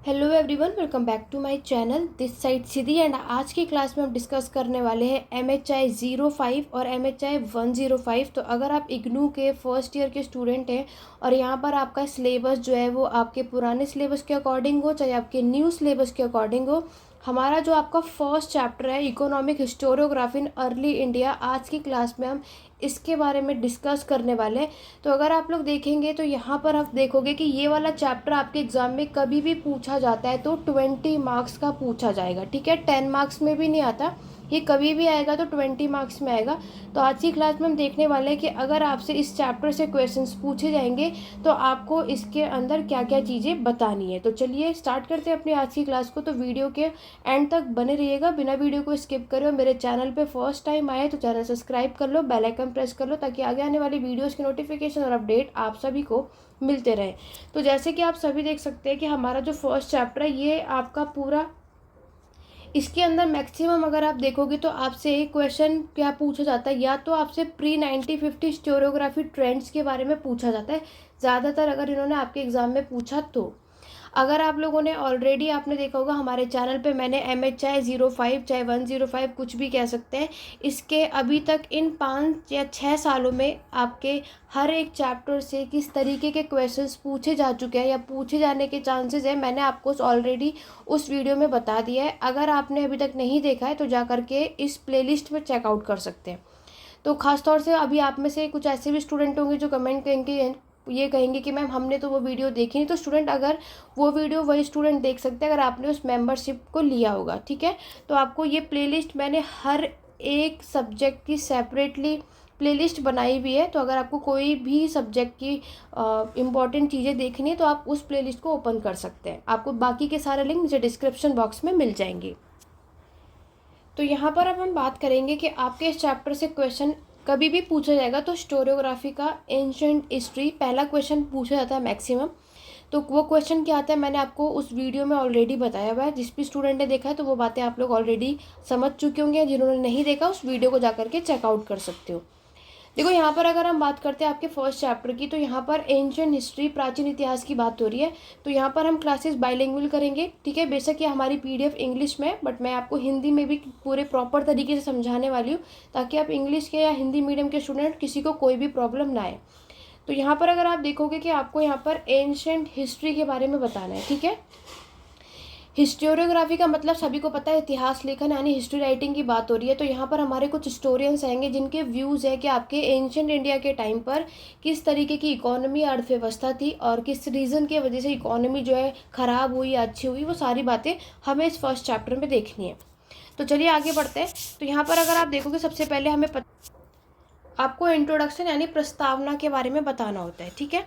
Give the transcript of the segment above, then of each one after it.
Hello everyone, welcome back to my channel. This side Siddhi and आज की class में हम डिस्कस करने वाले हैं MHI 05 और MHI 105। तो अगर आप इग्नू के फर्स्ट ईयर के स्टूडेंट हैं और यहाँ पर आपका सिलेबस जो है वो आपके पुराने सिलेबस के अकॉर्डिंग हो चाहे आपके न्यू सिलेबस के अकॉर्डिंग हो, हमारा जो आपका फर्स्ट चैप्टर है economic historiography in early India, आज की क्लास में हम इसके बारे में डिस्कस करने वाले हैं। तो अगर आप लोग देखेंगे तो यहाँ पर आप देखोगे कि ये वाला चैप्टर आपके एग्ज़ाम में कभी भी पूछा जाता है तो 20 मार्क्स का पूछा जाएगा। ठीक है, 10 मार्क्स में भी नहीं आता, ये कभी भी आएगा तो 20 मार्क्स में आएगा। तो आज की क्लास में हम देखने वाले हैं कि अगर आपसे इस चैप्टर से क्वेश्चंस पूछे जाएंगे तो आपको इसके अंदर क्या क्या चीज़ें बतानी है। तो चलिए स्टार्ट करते हैं अपनी आज की क्लास को। तो वीडियो के एंड तक बने रहिएगा, बिना वीडियो को स्किप करे। और मेरे चैनल पे फर्स्ट टाइम आए तो चैनल सब्सक्राइब कर लो, बेल आइकन प्रेस कर लो ताकि आगे आने वाली वीडियोज़ की नोटिफिकेशन और अपडेट आप सभी को मिलते रहे। तो जैसे कि आप सभी देख सकते हैं कि हमारा जो फर्स्ट चैप्टर है ये आपका पूरा, इसके अंदर मैक्सिमम अगर आप देखोगे तो आपसे एक क्वेश्चन क्या पूछा जाता है, या तो आपसे प्री 1950 हिस्टोरियोग्राफी ट्रेंड्स के बारे में पूछा जाता है ज़्यादातर, अगर इन्होंने आपके एग्ज़ाम में पूछा तो। अगर आप लोगों ने ऑलरेडी आपने देखा होगा हमारे चैनल पे मैंने MHI 05 चाहे 105 कुछ भी कह सकते हैं, इसके अभी तक इन 5 या 6 सालों में आपके हर एक चैप्टर से किस तरीके के क्वेश्चंस पूछे जा चुके हैं या पूछे जाने के चांसेस है, मैंने आपको ऑलरेडी उस वीडियो में बता दिया है। अगर आपने अभी तक नहीं देखा है तो जा करके इस प्लेलिस्ट में चेकआउट कर सकते हैं। तो ख़ासतौर से अभी आप में से कुछ ऐसे भी स्टूडेंट होंगे जो कमेंट करेंगे, ये कहेंगे कि मैम हमने तो वो वीडियो देखी नहीं। तो स्टूडेंट, अगर वो वीडियो वही स्टूडेंट देख सकते हैं अगर आपने उस मेंबरशिप को लिया होगा। ठीक है, तो आपको ये प्लेलिस्ट मैंने हर एक सब्जेक्ट की सेपरेटली प्लेलिस्ट बनाई हुई है। तो अगर आपको कोई भी सब्जेक्ट की इम्पॉर्टेंट चीज़ें देखनी है तो आप उस प्लेलिस्ट को ओपन कर सकते हैं। आपको बाकी के सारे लिंक नीचे डिस्क्रिप्शन बॉक्स में मिल जाएंगे। तो यहाँ पर अब हम बात करेंगे कि आपके इस चैप्टर से क्वेश्चन कभी भी पूछा जाएगा तो हिस्टोरियोग्राफी का एंशिएंट हिस्ट्री पहला क्वेश्चन पूछा जाता है मैक्सिमम। तो वो क्वेश्चन क्या आता है मैंने आपको उस वीडियो में ऑलरेडी बताया हुआ है। जिस भी स्टूडेंट ने देखा है तो वो बातें आप लोग ऑलरेडी समझ चुके होंगे, जिन्होंने नहीं देखा उस वीडियो को जा करके चेकआउट कर सकते हो। देखो यहाँ पर अगर हम बात करते हैं आपके फर्स्ट चैप्टर की, तो यहाँ पर एंशिएंट हिस्ट्री प्राचीन इतिहास की बात हो रही है। तो यहाँ पर हम क्लासेस बाइलिंगुअल करेंगे। ठीक है, बेशक ये हमारी PDF इंग्लिश में है बट मैं आपको हिंदी में भी पूरे प्रॉपर तरीके से समझाने वाली हूँ ताकि आप इंग्लिश के या हिंदी मीडियम के स्टूडेंट किसी को कोई भी प्रॉब्लम ना आए। तो यहाँ पर अगर आप देखोगे कि आपको यहाँ पर एंशिएंट हिस्ट्री के बारे में बताना है। ठीक है, हिस्टोरियोग्राफी का मतलब सभी को पता है, इतिहास लेखन यानी हिस्ट्री राइटिंग की बात हो रही है। तो यहाँ पर हमारे कुछ हिस्टोरियंस आएंगे जिनके व्यूज़ है कि आपके एंशिएंट इंडिया के टाइम पर किस तरीके की इकोनॉमी अर्थव्यवस्था थी और किस रीज़न की वजह से इकोनॉमी जो है ख़राब हुई या अच्छी हुई, वो सारी बातें हमें इस फर्स्ट चैप्टर में देखनी है। तो चलिए आगे बढ़ते हैं। तो यहाँ पर अगर आप देखोगे सबसे पहले हमें आपको इंट्रोडक्शन यानी प्रस्तावना के बारे में बताना होता है। ठीक है,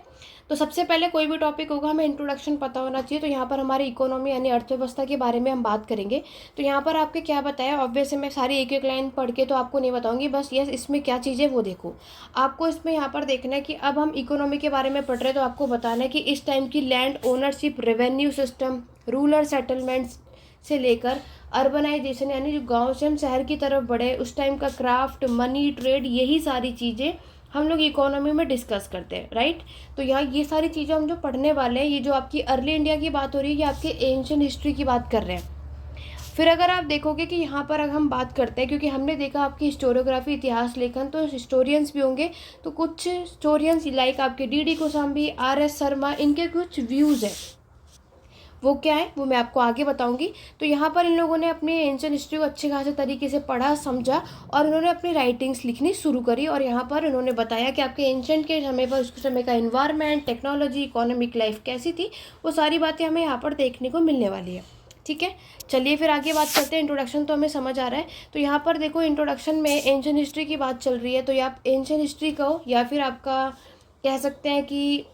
तो सबसे पहले कोई भी टॉपिक होगा हमें इंट्रोडक्शन पता होना चाहिए। तो यहाँ पर हमारी इकोनॉमी यानी अर्थव्यवस्था के बारे में हम बात करेंगे। तो यहाँ पर आपके क्या बताया, ऑब्वियसली मैं सारी एक एक लाइन पढ़ के तो आपको नहीं बताऊंगी, बस यस इसमें क्या चीज़ें वो देखो। आपको इसमें यहाँ पर देखना है कि अब हम इकोनॉमी के बारे में पढ़ रहे हैं तो आपको बताना है कि इस टाइम की land ownership, revenue system, rural settlements से लेकर अर्बनाइजेशन यानी जो गांव से हम शहर की तरफ बढ़े, उस टाइम का क्राफ्ट, मनी, ट्रेड, यही सारी चीज़ें हम लोग इकोनॉमी में डिस्कस करते हैं। राइट, तो यहाँ ये सारी चीज़ें हम जो पढ़ने वाले हैं, ये जो आपकी अर्ली इंडिया की बात हो रही है, ये आपके एंशिएंट हिस्ट्री की बात कर रहे हैं। फिर अगर आप देखोगे कि यहाँ पर अगर हम बात करते हैं, क्योंकि हमने देखा आपकी हिस्टोरियोग्राफी इतिहास लेखन, तो हिस्टोरियंस भी होंगे। तो कुछ हिस्टोरियंस लाइक आपके DD कोसाम्बी, RS शर्मा, इनके कुछ व्यूज़ हैं, वो क्या है वो मैं आपको आगे बताऊंगी। तो यहाँ पर इन लोगों ने अपनी एंशिएंट हिस्ट्री को अच्छे खासे तरीके से पढ़ा, समझा और इन्होंने अपनी राइटिंग्स लिखनी शुरू करी। और यहाँ पर इन्होंने बताया कि आपके एंशिएंट के समय पर उसके समय का इन्वायरमेंट, टेक्नोलॉजी, इकोनॉमिक लाइफ कैसी थी, वो सारी बातें हमें यहाँ पर देखने को मिलने वाली है। ठीक है, चलिए फिर आगे बात करते हैं। इंट्रोडक्शन तो हमें समझ आ रहा है। तो यहाँ पर देखो इंट्रोडक्शन में एंशिएंट हिस्ट्री की बात चल रही है। तो आप एंशिएंट हिस्ट्री कहो या फिर आपका कह सकते हैं कि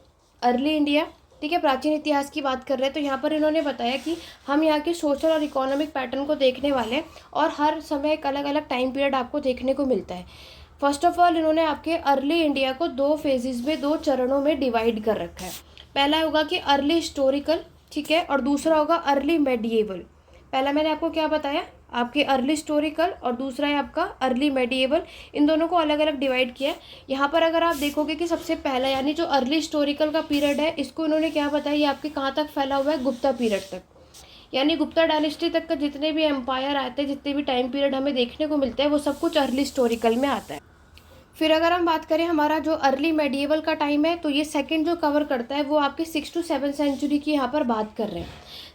अर्ली इंडिया, ठीक है, प्राचीन इतिहास की बात कर रहे हैं। तो यहाँ पर इन्होंने बताया कि हम यहाँ के सोशल और इकोनॉमिक पैटर्न को देखने वाले हैं और हर समय एक अलग अलग टाइम पीरियड आपको देखने को मिलता है। फर्स्ट ऑफ ऑल इन्होंने आपके अर्ली इंडिया को 2 फेजेस में, 2 चरणों में डिवाइड कर रखा है। पहला होगा कि अर्ली हिस्टोरिकल, ठीक है, और दूसरा होगा अर्ली मेडिएवल। पहला मैंने आपको क्या बताया, आपके अर्ली हिस्टोरिकल, और दूसरा है आपका अर्ली मेडिएवल। इन दोनों को अलग अलग डिवाइड किया है। यहाँ पर अगर आप देखोगे कि सबसे पहला यानी जो अर्ली हिस्टोरिकल का पीरियड है, इसको इन्होंने क्या बताया, ये आपके कहाँ तक फैला हुआ है, गुप्ता पीरियड तक। यानी गुप्ता डायनेस्टी तक का जितने भी एम्पायर आते हैं, जितने भी टाइम पीरियड हमें देखने को मिलते हैं, वो सब कुछ अर्ली हिस्टोरिकल में आता है। फिर अगर हम बात करें हमारा जो अर्ली मेडिएवल का टाइम है, तो ये सेकंड जो कवर करता है वो आपके 6 to 7 सेंचुरी की यहाँ पर बात कर रहे हैं।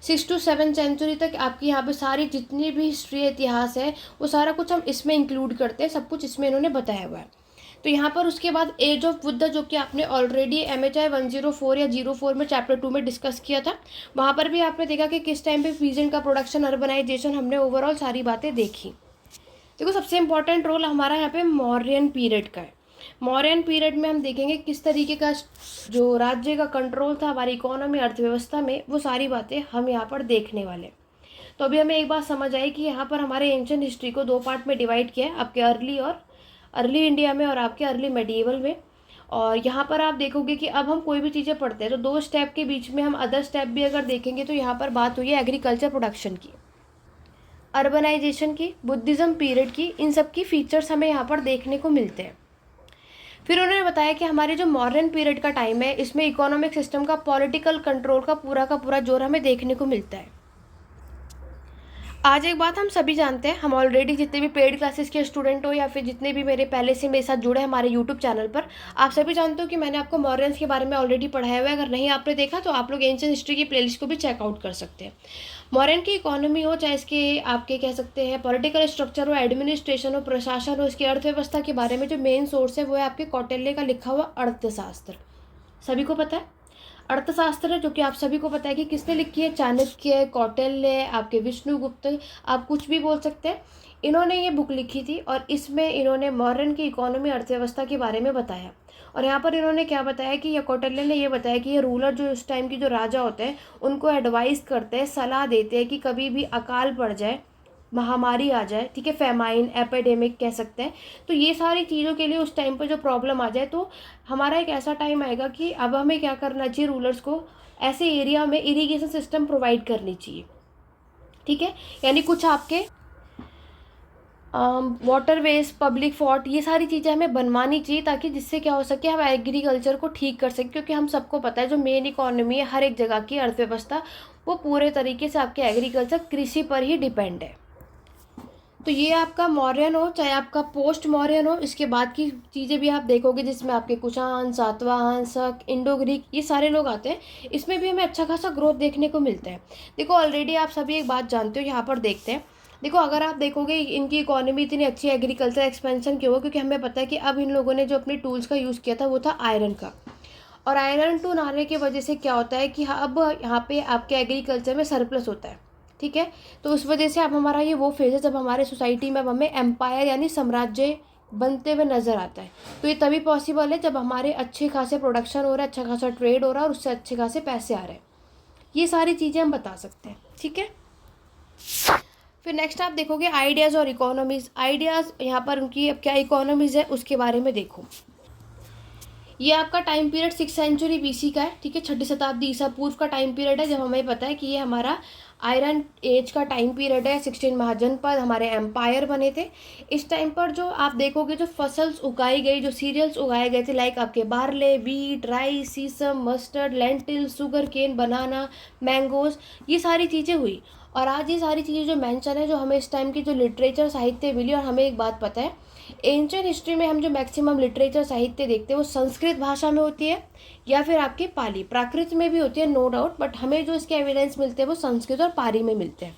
6 to 7 सेंचुरी तक आपकी यहाँ पे सारी जितनी भी हिस्ट्री इतिहास है वो सारा कुछ हम इसमें इंक्लूड करते हैं, सब कुछ इसमें इन्होंने बताया हुआ है। तो यहाँ पर उसके बाद एज ऑफ बुद्ध, जो कि आपने ऑलरेडी MHI 104 या 04 में चैप्टर 2 में डिस्कस किया था, वहाँ पर भी आपने देखा कि किस टाइम पे पीजेंट का प्रोडक्शन, अर्बनाइजेशन, हमने ओवरऑल सारी बातें देखी। देखो सबसे इम्पॉर्टेंट रोल हमारा यहाँ पे मौर्यन पीरियड का है। मौर्यन पीरियड में हम देखेंगे किस तरीके का जो राज्य का कंट्रोल था हमारी इकोनॉमी, अर्थव्यवस्था में, वो सारी बातें हम यहाँ पर देखने वाले। तो अभी हमें एक बात समझ आई कि यहाँ पर हमारे एंशिएंट हिस्ट्री को 2 पार्ट में डिवाइड किया है, आपके अर्ली इंडिया में और आपके अर्ली मेडिएवल में। और यहाँ पर आप देखोगे कि अब हम कोई भी चीज़ें पढ़ते हैं तो 2 स्टेप के बीच में हम अदर स्टेप भी अगर देखेंगे तो यहाँ पर बात हुई है एग्रीकल्चर प्रोडक्शन की, अर्बनाइजेशन की, बुद्धिज़्म पीरियड की, इन सब की फीचर्स हमें यहाँ पर देखने को मिलते हैं। फिर उन्होंने बताया कि हमारे जो मॉडर्न पीरियड का टाइम है, इसमें इकोनॉमिक सिस्टम का, पॉलिटिकल कंट्रोल का पूरा जोर हमें देखने को मिलता है। आज एक बात हम सभी जानते हैं, हम ऑलरेडी जितने भी पेड क्लासेस के स्टूडेंट हो या फिर जितने भी मेरे पहले से मेरे साथ जुड़े हैं हमारे यूट्यूब चैनल पर, आप सभी जानते हो कि मैंने आपको मॉर्यंस के बारे में ऑलरेडी पढ़ाया हुआ है। अगर नहीं आपने देखा तो आप लोग एंशिएंट हिस्ट्री की प्लेलिस्ट को भी चेकआउट कर सकते हैं। मॉर्यन की इकोनॉमी हो, चाहे इसके आपके कह सकते हैं पॉलिटिकल स्ट्रक्चर हो, एडमिनिस्ट्रेशन हो, प्रशासन हो, इसकी अर्थव्यवस्था के बारे में जो मेन सोर्स है वो है आपके कौटिल्य का लिखा हुआ अर्थशास्त्र। सभी को पता है अर्थशास्त्र है, जो कि आप सभी को पता है कि किसने लिखी है, चाणक्य, कौटिल्य, आपके विष्णुगुप्त, आप कुछ भी बोल सकते हैं। इन्होंने ये बुक लिखी थी और इसमें इन्होंने मॉडर्न की इकोनॉमी, अर्थव्यवस्था के बारे में बताया। और यहाँ पर इन्होंने क्या बताया कि ये कौटिल्य ने ये बताया कि ये रूलर जो उस टाइम की जो राजा होते हैं उनको एडवाइस करते हैं, सलाह देते हैं कि कभी भी अकाल पड़ जाए, महामारी आ जाए, ठीक है, फेमाइन, एपिडेमिक कह सकते हैं, तो ये सारी चीज़ों के लिए उस टाइम पर जो प्रॉब्लम आ जाए, तो हमारा एक ऐसा टाइम आएगा कि अब हमें क्या करना चाहिए, रूलर्स को ऐसे एरिया में इरिगेशन सिस्टम प्रोवाइड करनी चाहिए। ठीक है, यानी कुछ आपके वाटरवेज, पब्लिक फोर्ट, ये सारी चीज़ें हमें बनवानी चाहिए ताकि जिससे क्या हो सके, हम एग्रीकल्चर को ठीक कर सकें। क्योंकि हम सबको पता है जो मेन इकोनॉमी है हर एक जगह की अर्थव्यवस्था, वो पूरे तरीके से आपके एग्रीकल्चर, कृषि पर ही डिपेंड है। तो ये आपका मौर्यन हो चाहे आपका पोस्ट मौर्यन हो, इसके बाद की चीज़ें भी आप देखोगे जिसमें आपके कुषाण, सातवाहन, शक, इंडो ग्रीक, ये सारे लोग आते हैं। इसमें भी हमें अच्छा खासा ग्रोथ देखने को मिलता है। देखो ऑलरेडी आप सभी एक बात जानते हो, यहाँ पर देखते हैं। देखो अगर आप देखोगे इनकी इकोनॉमी इतनी अच्छी, एग्रीकल्चर एक्सपेंशन क्यों हुआ, क्योंकि हमें पता है कि अब इन लोगों ने जो अपने टूल्स का यूज़ किया था वो था आयरन का। और आयरन टूल आने की वजह से क्या होता है कि अब यहाँ पे आपके एग्रीकल्चर में सरप्लस होता है। ठीक है, तो उस वजह से अब हमारा ये वो फेज है जब हमारे सोसाइटी में अब हमें एम्पायर यानी साम्राज्य बनते हुए नज़र आता है। तो ये तभी पॉसिबल है जब हमारे अच्छे खासे प्रोडक्शन हो रहा है, अच्छा खासा ट्रेड हो रहा है और उससे अच्छे खासे पैसे आ रहे हैं। ये सारी चीज़ें हम बता सकते हैं। ठीक है, फिर नेक्स्ट आप देखोगे आइडियाज़ और इकोनॉमीज़। आइडियाज़ यहाँ पर उनकी अब क्या इकोनॉमीज़ है उसके बारे में देखो। ये आपका टाइम पीरियड 6 सेंचुरी BC का है। ठीक है, 6ठी शताब्दी ईसा पूर्व का टाइम पीरियड है, जब हमें पता है कि ये हमारा आयरन एज का टाइम पीरियड है। 16 महाजनपद हमारे एम्पायर बने थे। इस टाइम पर जो आप देखोगे जो फसल्स उगाई गई, जो सीरियल्स उगाए गए थे, लाइक आपके बार्ले, वीट, राइस, सीसम, मस्टर्ड, लेंटिल, शुगर केन, बनाना, मैंगोज, ये सारी चीज़ें हुई। और आज ये सारी चीज़ें जो मेंशन है, जो हमें इस टाइम की जो लिटरेचर साहित्य मिली, और हमें एक बात पता है एंशिएंट हिस्ट्री में हम जो मैक्सिमम लिटरेचर साहित्य देखते हैं वो संस्कृत भाषा में होती है या फिर आपकी पाली, प्राकृत में भी होती है नो डाउट, बट हमें जो इसके एविडेंस मिलते हैं वो संस्कृत और पाली में मिलते हैं।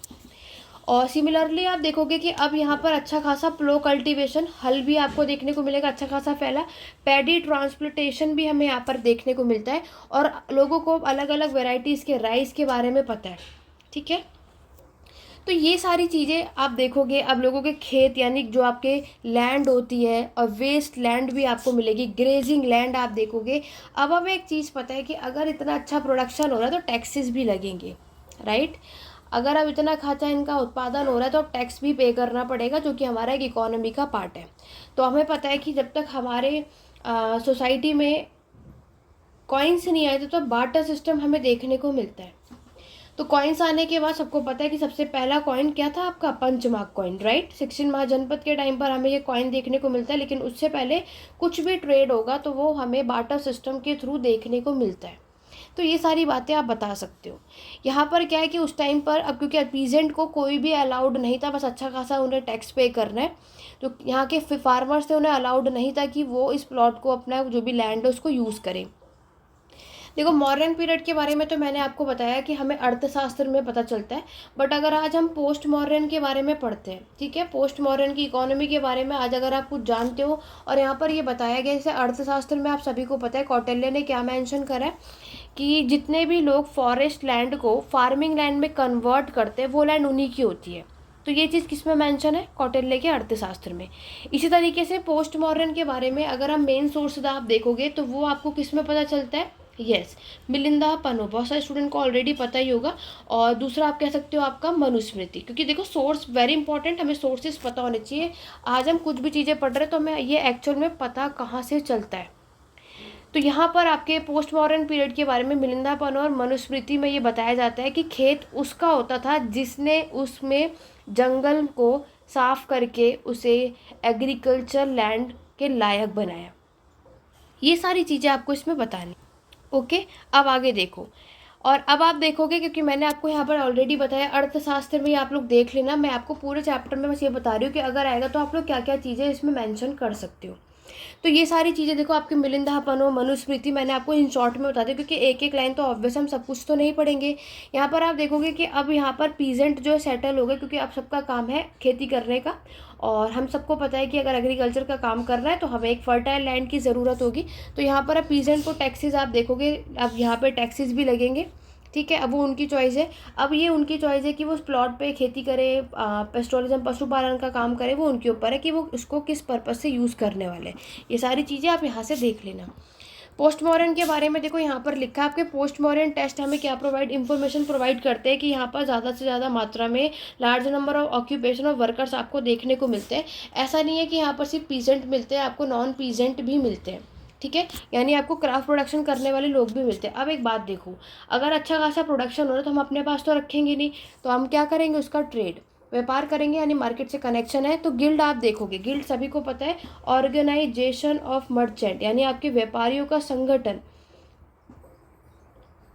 और सिमिलरली आप देखोगे कि अब यहाँ पर अच्छा खासा प्लो कल्टीवेशन, हल भी आपको देखने को मिलेगा अच्छा खासा फैला। पैडी ट्रांसप्लांटेशन भी हमें यहाँ पर देखने को मिलता है और लोगों को अलग अलग वेराइटीज़ के राइस के बारे में पता है। ठीक है, तो ये सारी चीज़ें आप देखोगे। अब लोगों के खेत यानी जो आपके लैंड होती है और वेस्ट लैंड भी आपको मिलेगी, ग्रेजिंग लैंड आप देखोगे। अब हमें एक चीज़ पता है कि अगर इतना अच्छा प्रोडक्शन हो रहा है तो टैक्सेस भी लगेंगे, राइट। अगर अब इतना खासा इनका उत्पादन हो रहा है तो अब टैक्स भी पे करना पड़ेगा, जो कि हमारा एक इकोनॉमी का पार्ट है। तो हमें पता है कि जब तक हमारे सोसाइटी में कॉइन्स नहीं आए तो बार्टर सिस्टम हमें देखने को मिलता है। तो कॉइन्स आने के बाद सबको पता है कि सबसे पहला कॉइन क्या था, आपका पंचमार्क कॉइन, राइट। 16 महाजनपद के टाइम पर हमें ये कॉइन देखने को मिलता है, लेकिन उससे पहले कुछ भी ट्रेड होगा तो वो हमें बार्टर सिस्टम के थ्रू देखने को मिलता है। तो ये सारी बातें आप बता सकते हो। यहाँ पर क्या है कि उस टाइम पर अब क्योंकि पीजेंट को कोई भी अलाउड नहीं था, बस अच्छा खासा उन्हें टैक्स पे करना है, तो यहाँ के फार्मर्स थे, उन्हें अलाउड नहीं था कि वो इस प्लॉट को अपना जो भी लैंड है उसको यूज़ करें। देखो मॉडर्न पीरियड के बारे में तो मैंने आपको बताया कि हमें अर्थशास्त्र में पता चलता है, बट अगर आज हम पोस्ट मॉडर्न के बारे में पढ़ते हैं, ठीक है, पोस्ट मॉडर्न की इकोनॉमी के बारे में आज अगर आप कुछ जानते हो और यहाँ पर ये बताया गया, जैसे अर्थशास्त्र में आप सभी को पता है कौटिल्य ने क्या मेंशन करा है कि जितने भी लोग फॉरेस्ट लैंड को फार्मिंग लैंड में कन्वर्ट करते हैं वो लैंड उन्हीं की होती है। तो ये चीज़ किस में मेंशन है? कौटिल्य के अर्थशास्त्र में। इसी तरीके से पोस्ट मॉडर्न के बारे में अगर हम मेन सोर्स आप देखोगे तो वो आपको किस में पता चलता है? यस, मिलिंदा पनो, बहुत सारे स्टूडेंट को ऑलरेडी पता ही होगा। और दूसरा आप कह सकते हो आपका मनुस्मृति, क्योंकि देखो सोर्स वेरी इंपॉर्टेंट, हमें सोर्सेज पता होने चाहिए। आज हम कुछ भी चीज़ें पढ़ रहे हैं तो हमें ये एक्चुअल में पता कहाँ से चलता है। तो यहाँ पर आपके पोस्ट मॉडर्न पीरियड के बारे में मिलिंदा पनो और मनुस्मृति में ये बताया जाता है कि खेत उसका होता था जिसने उसमें जंगल को साफ करके उसे एग्रीकल्चर लैंड के लायक बनाया। ये सारी चीज़ें आपको इसमें बतानी। ओके, अब आगे देखो। और अब आप देखोगे, क्योंकि मैंने आपको यहाँ पर ऑलरेडी बताया अर्थशास्त्र में, आप लोग देख लेना, मैं आपको पूरे चैप्टर में बस ये बता रही हूँ कि अगर आएगा तो आप लोग क्या क्या चीज़ें इसमें मेंशन कर सकते हो। तो ये सारी चीज़ें देखो आपके मिलिंदा पनो, मनुस्मृति, मैंने आपको इन शॉर्ट में बता दी, क्योंकि एक एक लाइन तो ऑब्वियस हम सब कुछ तो नहीं पढ़ेंगे। यहाँ पर आप देखोगे कि अब यहाँ पर पीजेंट जो सेटल हो गए, क्योंकि अब सबका काम है खेती करने का, और हम सबको पता है कि अगर एग्रीकल्चर का काम करना है तो हमें एक फर्टाइल लैंड की ज़रूरत होगी। तो यहाँ पर अब पीजेंट को टैक्सेस आप देखोगे, अब यहाँ पर टैक्सेस भी लगेंगे, ठीक है। अब वो उनकी चॉइस है, अब ये उनकी चॉइस है कि वो उस प्लॉट पे खेती करे, पेस्टोरिज्म पशुपालन का काम करे, वो उनके ऊपर है कि वो उसको किस पर्पज़ से यूज़ करने वाले हैं। ये सारी चीज़ें आप यहाँ से देख लेना। पोस्ट मॉडर्न के बारे में देखो यहाँ पर लिखा है, आपके पोस्ट मॉडर्न टेस्ट हमें क्या इन्फॉर्मेशन प्रोवाइड करते हैं कि यहाँ पर ज़्यादा से ज़्यादा मात्रा में large number of occupation of workers आपको देखने को मिलते हैं। ऐसा नहीं है कि यहाँ पर सिर्फ पीजेंट मिलते हैं, आपको नॉन पीजेंट भी मिलते हैं, ठीक है, यानी आपको क्राफ्ट प्रोडक्शन करने वाले लोग भी मिलते हैं। अब एक बात देखो, अगर अच्छा खासा प्रोडक्शन हो रहा है तो हम अपने पास तो रखेंगे नहीं, तो हम क्या करेंगे? उसका ट्रेड, व्यापार करेंगे, यानी मार्केट से कनेक्शन है। तो गिल्ड आप देखोगे, गिल्ड सभी को पता है, ऑर्गेनाइजेशन ऑफ मर्चेंट, यानी आपके व्यापारियों का संगठन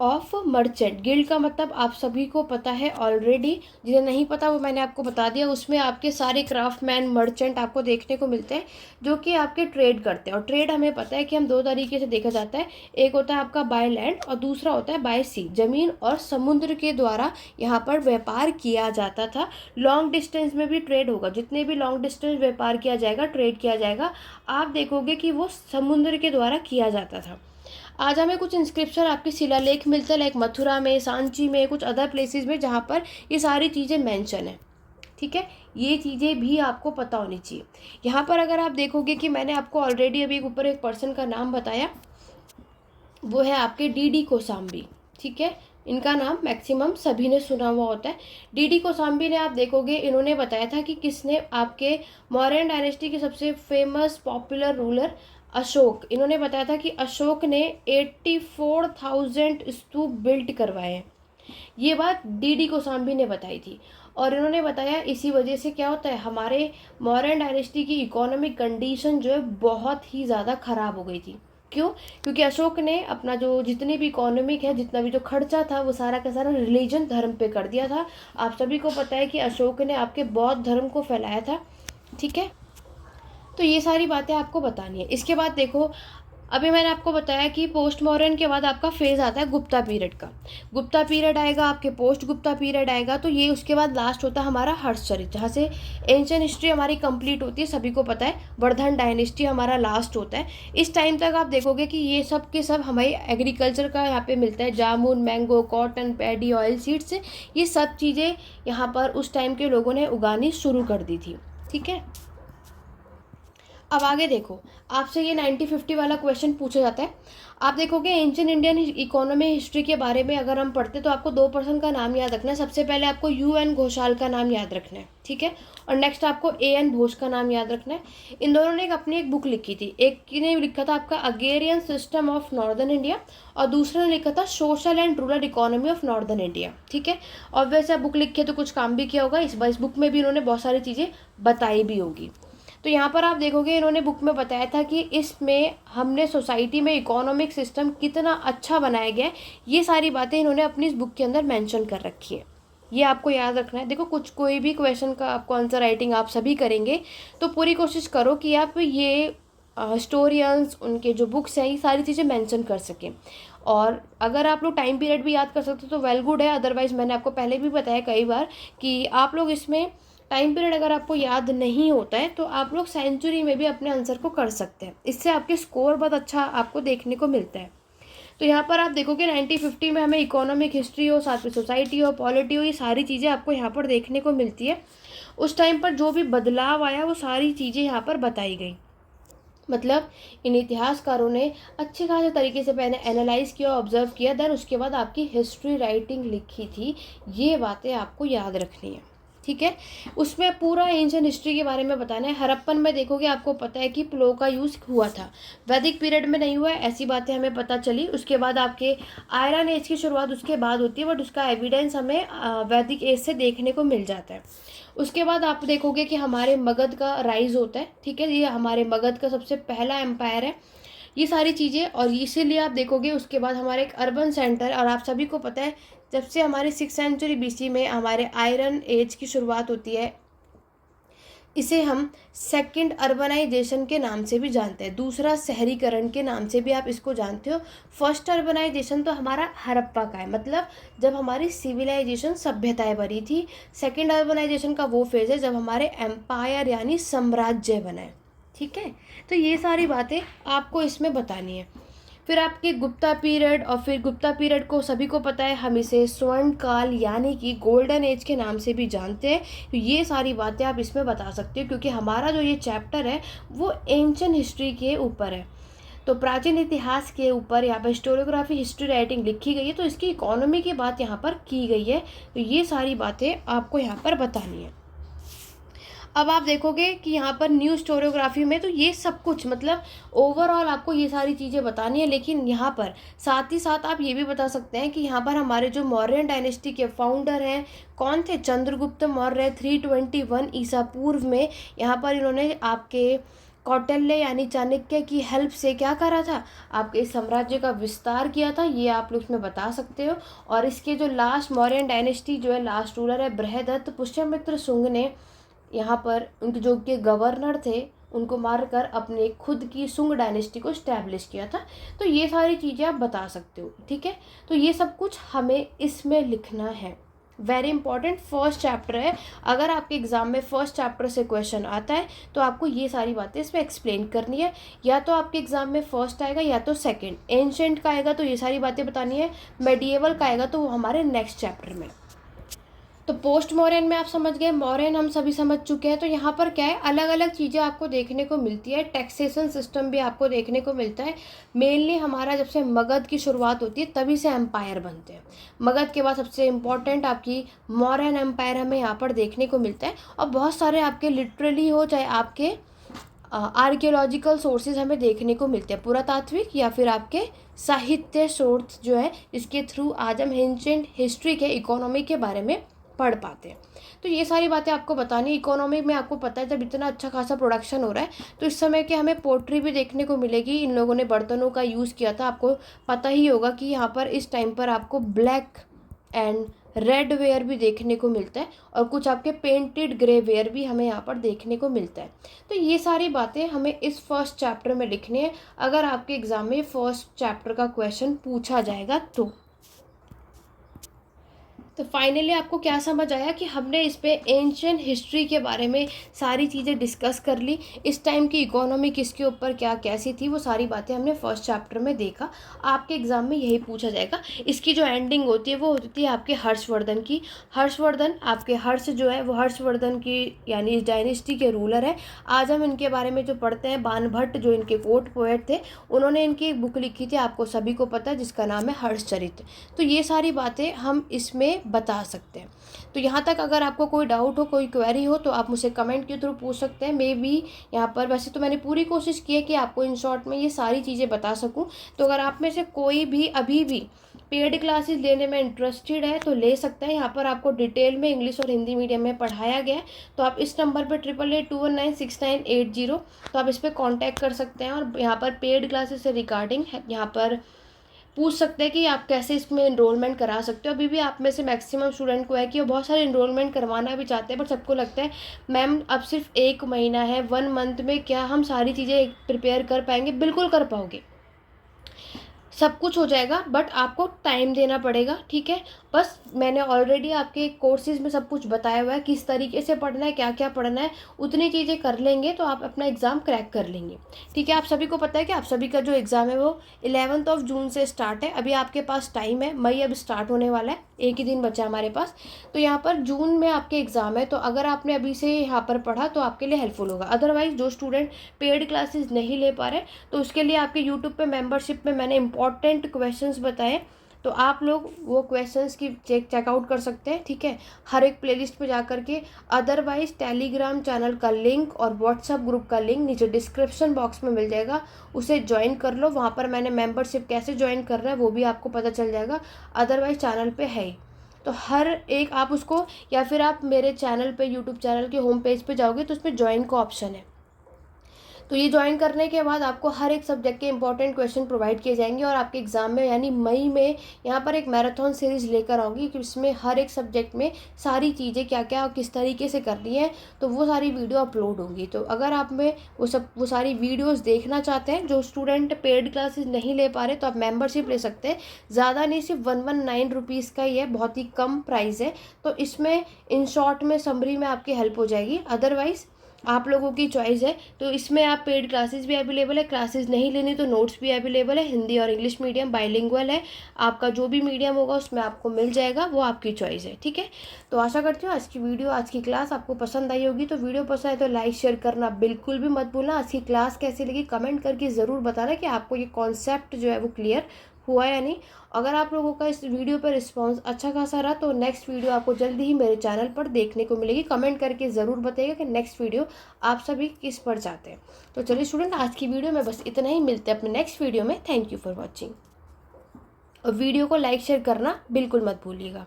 ऑफ मर्चेंट। गिल्ड का मतलब आप सभी को पता है ऑलरेडी, जिन्हें नहीं पता वो मैंने आपको बता दिया। उसमें आपके सारे क्राफ्टमैन, मर्चेंट आपको देखने को मिलते हैं जो कि आपके ट्रेड करते हैं। और ट्रेड हमें पता है कि हम दो तरीके से देखा जाता है, एक होता है आपका बाय लैंड और दूसरा होता है बाय सी, जमीन और समुद्र के द्वारा यहाँ पर व्यापार किया जाता था। लॉन्ग डिस्टेंस में भी ट्रेड होगा, जितने भी लॉन्ग डिस्टेंस व्यापार किया जाएगा, ट्रेड किया जाएगा, आप देखोगे कि वो समुद्र के द्वारा किया जाता था। आज हमें कुछ इंस्क्रिप्शन आपके शिलालेख मिलते हैं, लाइक मथुरा में, सांची में, कुछ अदर प्लेसेस में, जहाँ पर ये सारी चीज़ें मेंशन है, ठीक है। ये चीज़ें भी आपको पता होनी चाहिए। यहाँ पर अगर आप देखोगे कि मैंने आपको ऑलरेडी अभी ऊपर एक पर्सन का नाम बताया, वो है आपके डी कोसाम्बी, ठीक है। इनका नाम मैक्सिमम सभी ने सुना हुआ होता है। डी कोसाम्बी ने आप देखोगे, इन्होंने बताया था कि किसने आपके मौर्यन डायनेस्टी के सबसे फेमस पॉपुलर रूलर अशोक, इन्होंने बताया था कि अशोक ने 84,000 स्तूप बिल्ट करवाए हैं। ये बात डी कोसाम्बी ने बताई थी। और इन्होंने बताया इसी वजह से क्या होता है, हमारे मौर्यन डायनेस्टी की इकोनॉमिक कंडीशन जो है बहुत ही ज़्यादा ख़राब हो गई थी। क्यों? क्योंकि अशोक ने अपना जो जितनी भी इकोनॉमिक है, जितना भी जो खर्चा था, वो सारा का सारा रिलीजन, धर्म पे कर दिया था। आप सभी को पता है कि अशोक ने आपके बौद्ध धर्म को फैलाया था, ठीक है। तो ये सारी बातें आपको बतानी है। इसके बाद देखो, अभी मैंने आपको बताया कि पोस्ट मॉडर्न के बाद आपका फेज़ आता है गुप्ता पीरियड का। गुप्ता पीरियड आएगा, आपके पोस्ट गुप्ता पीरियड आएगा, तो ये उसके बाद लास्ट होता है हमारा हर्षचरित, जहाँ से एंशियंट हिस्ट्री हमारी कंप्लीट होती है। सभी को पता है वर्धन डायनेस्टी हमारा लास्ट होता है। इस टाइम तक आप देखोगे कि ये सब के सब हमारी एग्रीकल्चर का यहाँ पे मिलता है, जामुन, mango, cotton, paddy, oil seeds, ये सब चीज़ें यहाँ पर उस टाइम के लोगों ने उगानी शुरू कर दी थी, ठीक है। अब आगे देखो, आपसे ये 90-50 वाला क्वेश्चन पूछा जाता है। आप देखोगे एंशिएंट इंडियन इकोनॉमी हिस्ट्री के बारे में अगर हम पढ़ते तो आपको 2 पर्सन का नाम याद रखना है। सबसे पहले आपको UN घोषाल का नाम याद रखना है, ठीक है। और नेक्स्ट आपको AN घोष का नाम याद रखना है। इन दोनों ने अपनी एक बुक लिखी थी, एक ने लिखा था आपका agrarian system of northern India और दूसरे ने लिखा था social and rural economy of northern India, ठीक है। और वैसे बुक लिखे तो कुछ काम भी किया होगा, इस बुक में भी इन्होंने बहुत सारी चीज़ें बताई भी होगी। तो यहाँ पर आप देखोगे इन्होंने बुक में बताया था कि इसमें हमने सोसाइटी में इकोनॉमिक सिस्टम कितना अच्छा बनाया गया है, ये सारी बातें इन्होंने अपनी इस बुक के अंदर मेंशन कर रखी है। ये आपको याद रखना है। देखो कोई भी क्वेश्चन का आपको आंसर राइटिंग आप सभी करेंगे तो पूरी कोशिश करो कि आप ये हिस्टोरियंस उनके जो बुक्स हैं ये सारी चीज़ें मेंशन कर सकें। और अगर आप लोग टाइम पीरियड भी याद कर सकते हो तो वेल गुड है, अदरवाइज़ मैंने आपको पहले भी बताया कई बार कि आप लोग इसमें टाइम पीरियड अगर आपको याद नहीं होता है तो आप लोग सेंचुरी में भी अपने आंसर को कर सकते हैं। इससे आपके स्कोर बहुत अच्छा आपको देखने को मिलता है। तो यहाँ पर आप देखोगे 1950 में हमें इकोनॉमिक हिस्ट्री हो, साथ में सोसाइटी हो, पॉलिटी हो, ये सारी चीज़ें आपको यहाँ पर देखने को मिलती है। उस टाइम पर जो भी बदलाव आया वो सारी चीज़ें यहाँ पर बताई गई। मतलब इन इतिहासकारों ने अच्छे खासे तरीके से पहले एनालाइज किया, ऑब्जर्व किया, देन उसके बाद आपकी हिस्ट्री राइटिंग लिखी थी। ये बातें आपको याद रखनी है, ठीक है। उसमें पूरा एंशिएंट हिस्ट्री के बारे में बताना है। हड़प्पन में देखोगे आपको पता है कि प्लो का यूज़ हुआ था, वैदिक पीरियड में नहीं हुआ है, ऐसी बातें हमें पता चली। उसके बाद आपके आयरन एज की शुरुआत उसके बाद होती है, बट उसका एविडेंस हमें वैदिक एज से देखने को मिल जाता है। उसके बाद आप देखोगे कि हमारे मगध का राइज होता है, ठीक है, ये हमारे मगध का सबसे पहला एम्पायर है। ये सारी चीज़ें, और इसीलिए आप देखोगे उसके बाद हमारे एक अर्बन सेंटर, और आप सभी को पता है जब से हमारे 6th सेंचुरी BC में हमारे आयरन एज की शुरुआत होती है, इसे हम सेकंड अर्बनाइजेशन के नाम से भी जानते हैं, दूसरा शहरीकरण के नाम से भी आप इसको जानते हो। फर्स्ट अर्बनाइजेशन तो हमारा हड़प्पा का है, मतलब जब हमारी सिविलाइजेशन सभ्यताएं बनी थी। सेकंड अर्बनाइजेशन का वो फेज़ है जब हमारे एम्पायर यानी साम्राज्य बने, ठीक है। तो ये सारी बातें आपको इसमें बतानी है। फिर आपके गुप्ता पीरियड, और फिर गुप्ता पीरियड को सभी को पता है हम इसे स्वर्ण काल यानी कि गोल्डन एज के नाम से भी जानते हैं। तो ये सारी बातें आप इसमें बता सकते हो, क्योंकि हमारा जो ये चैप्टर है वो एंशिएंट हिस्ट्री के ऊपर है। तो प्राचीन इतिहास के ऊपर यहाँ पर हिस्टोरियोग्राफी हिस्ट्री राइटिंग लिखी गई है, तो इसकी इकोनॉमी की बात यहाँ पर की गई है। तो ये सारी बातें आपको यहाँ पर बतानी है। अब आप देखोगे कि यहाँ पर न्यू हिस्टोरियोग्राफी में तो ये सब कुछ, मतलब ओवरऑल आपको ये सारी चीज़ें बतानी है, लेकिन यहाँ पर साथ ही साथ आप ये भी बता सकते हैं कि यहाँ पर हमारे जो मौर्यन डायनेस्टी के फाउंडर हैं कौन थे, चंद्रगुप्त मौर्य 321 ईसा पूर्व में। यहाँ पर इन्होंने आपके कौटिल्य यानी चाणक्य की हेल्प से क्या करा था, आपके इस साम्राज्य का विस्तार किया था, ये आप लोग इसमें बता सकते हो। और इसके जो लास्ट मौर्यन डायनेस्टी जो है लास्ट रूलर है बृहदत्त, पुष्यमित्र शुंग ने यहाँ पर उनके जो के गवर्नर थे उनको मारकर अपने खुद की शुंग डायनेस्टी को स्टैब्लिश किया था। तो ये सारी चीज़ें आप बता सकते हो, ठीक है। तो ये सब कुछ हमें इसमें लिखना है। वेरी इंपॉर्टेंट फर्स्ट चैप्टर है। अगर आपके एग्जाम में फर्स्ट चैप्टर से क्वेश्चन आता है तो आपको ये सारी बातें इसमें एक्सप्लेन करनी है। या तो आपके एग्जाम में फर्स्ट आएगा या तो सेकंड। एंशिएंट का आएगा तो ये सारी बातें बतानी है, मेडिएवल का आएगा तो वो हमारे नेक्स्ट चैप्टर में। तो पोस्ट मॉडर्न में आप समझ गए, मॉडर्न हम सभी समझ चुके हैं। तो यहाँ पर क्या है, अलग अलग चीज़ें आपको देखने को मिलती है। टैक्सेशन सिस्टम भी आपको देखने को मिलता है। मेनली हमारा जब से मगध की शुरुआत होती है तभी से एम्पायर बनते हैं। मगध के बाद सबसे इम्पॉर्टेंट आपकी मौर्यन एम्पायर हमें यहाँ पर देखने को मिलता है। और बहुत सारे आपके लिटरली हो चाहे आपके आर्कियोलॉजिकल सोर्सेज हमें देखने को मिलते हैं, पुरातात्विक या फिर आपके साहित्य सोर्स जो है, इसके थ्रू आज हम एंशिएंट हिस्ट्री के इकोनॉमी के बारे में पढ़ पाते हैं। तो ये सारी बातें आपको बतानी। इकोनॉमी में आपको पता है जब इतना अच्छा खासा प्रोडक्शन हो रहा है तो इस समय के हमें पोट्री भी देखने को मिलेगी। इन लोगों ने बर्तनों का यूज़ किया था। आपको पता ही होगा कि यहाँ पर इस टाइम पर आपको ब्लैक एंड रेड वेयर भी देखने को मिलता है और कुछ आपके पेंटेड ग्रे वेयर भी हमें यहाँ पर देखने को मिलता है। तो ये सारी बातें हमें इस फर्स्ट चैप्टर में लिखनी है अगर आपके एग्जाम में फर्स्ट चैप्टर का क्वेश्चन पूछा जाएगा तो फाइनली आपको क्या समझ आया कि हमने इस पे एंशिएंट हिस्ट्री के बारे में सारी चीज़ें डिस्कस कर ली। इस टाइम की इकोनॉमी किसके ऊपर क्या कैसी थी वो सारी बातें हमने फर्स्ट चैप्टर में देखा। आपके एग्जाम में यही पूछा जाएगा। इसकी जो एंडिंग होती है वो होती है आपके हर्षवर्धन की। हर्षवर्धन आपके हर्ष जो है वो हर्षवर्धन की यानी इस डायनेस्टी के रूलर है। आज हम इनके बारे में जो पढ़ते हैं, बाणभट्ट जो इनके कोर्ट पोएट थे, उन्होंने इनकी एक बुक लिखी थी, आपको सभी को पता है, जिसका नाम है हर्षचरित्र। तो ये सारी बातें हम इसमें बता सकते हैं। तो यहाँ तक अगर आपको कोई डाउट हो, कोई क्वेरी हो तो आप मुझसे कमेंट के थ्रू पूछ सकते हैं। मे बी यहाँ पर वैसे तो मैंने पूरी कोशिश की है कि आपको इन शॉर्ट में ये सारी चीज़ें बता सकूँ। तो अगर आप में से कोई भी अभी भी पेड क्लासेस लेने में इंटरेस्टेड है तो ले सकते हैं। यहाँ पर आपको डिटेल में इंग्लिश और हिंदी मीडियम में पढ़ाया गया है। तो आप इस नंबर पर 8882196980 तो आप इस पर कांटेक्ट कर सकते हैं और यहाँ पर पेड क्लासेस से रिगार्डिंग यहाँ पर पूछ सकते हैं कि आप कैसे इसमें इनरोलमेंट करा सकते हो। अभी भी आप में से मैक्सिमम स्टूडेंट को है कि वो बहुत सारे इनरोलमेंट करवाना भी चाहते हैं, पर सबको लगता है मैम अब सिर्फ 1 महीना है, 1 मंथ में क्या हम सारी चीज़ें प्रिपेयर कर पाएंगे। बिल्कुल कर पाओगे, सब कुछ हो जाएगा, बट आपको टाइम देना पड़ेगा, ठीक है। बस मैंने ऑलरेडी आपके कोर्सेज में सब कुछ बताया हुआ है किस तरीके से पढ़ना है, क्या क्या पढ़ना है। उतनी चीज़ें कर लेंगे तो आप अपना एग्ज़ाम क्रैक कर लेंगे, ठीक है। आप सभी को पता है कि आप सभी का जो एग्ज़ाम है वो 11 जून से स्टार्ट है। अभी आपके पास टाइम है, मई अब स्टार्ट होने वाला है, एक ही दिन बचा हमारे पास। तो यहाँ पर जून में आपके एग्ज़ाम है, तो अगर आपने अभी से यहाँ पर पढ़ा तो आपके लिए हेल्पफुल होगा। अदरवाइज जो स्टूडेंट पेड क्लासेस नहीं ले पा रहे तो उसके लिए आपके यूट्यूब पे मेंबरशिप में मैंने इंपॉर्टेंट क्वेश्चंस बताए, तो आप लोग वो क्वेश्चंस की चेकआउट कर सकते हैं, ठीक है, हर एक प्लेलिस्ट पे जा कर के। अदरवाइज टेलीग्राम चैनल का लिंक और व्हाट्सअप ग्रुप का लिंक नीचे डिस्क्रिप्शन बॉक्स में मिल जाएगा, उसे ज्वाइन कर लो। वहाँ पर मैंने मेंबरशिप कैसे ज्वाइन करना है वो भी आपको पता चल जाएगा, अदरवाइज चैनल पे है ही। तो हर एक आप उसको, या फिर आप मेरे चैनल पे यूट्यूब चैनल के होम पेज पे जाओगे तो उसमें ज्वाइन का ऑप्शन है। तो ये ज्वाइन करने के बाद आपको हर एक सब्जेक्ट के इंपॉर्टेंट क्वेश्चन प्रोवाइड किए जाएंगे और आपके एग्जाम में यानी मई में यहाँ पर एक मैराथन सीरीज लेकर आऊँगी कि इसमें हर एक सब्जेक्ट में सारी चीज़ें क्या क्या और किस तरीके से करनी है, तो वो सारी वीडियो अपलोड होंगी। तो अगर आप में वो सारी वीडियोज़ देखना चाहते हैं, जो स्टूडेंट पेड क्लासेस नहीं ले पा रहे तो आप मेम्बरशिप ले सकते हैं। ज़्यादा नहीं, सिर्फ 119 रुपीज़ का ही है, बहुत ही कम प्राइस है। तो इसमें इन शॉर्ट में समरी में आपकी हेल्प हो जाएगी। अदरवाइज़ आप लोगों की चॉइस है। तो इसमें आप पेड क्लासेस भी अवेलेबल है, क्लासेस नहीं लेनी तो नोट्स भी अवेलेबल है। हिंदी और इंग्लिश मीडियम बाइलिंगुअल है, आपका जो भी मीडियम होगा उसमें आपको मिल जाएगा, वो आपकी चॉइस है, ठीक है। तो आशा करती हूँ आज की वीडियो, आज की क्लास आपको पसंद आई होगी। तो वीडियो पसंद है तो लाइक शेयर करना बिल्कुल भी मत भूलना। आज की क्लास कैसी लगी कमेंट करके ज़रूर बताना कि आपको ये कॉन्सेप्ट जो है वो क्लियर हुआ या नहीं। अगर आप लोगों का इस वीडियो पर रिस्पांस अच्छा खासा रहा तो नेक्स्ट वीडियो आपको जल्दी ही मेरे चैनल पर देखने को मिलेगी। कमेंट करके ज़रूर बताइएगा कि नेक्स्ट वीडियो आप सभी किस पर चाहते हैं। तो चलिए स्टूडेंट, आज की वीडियो में बस इतना ही, मिलते हैं अपने नेक्स्ट वीडियो में। थैंक यू फॉर वॉचिंग, और वीडियो को लाइक शेयर करना बिल्कुल मत भूलिएगा।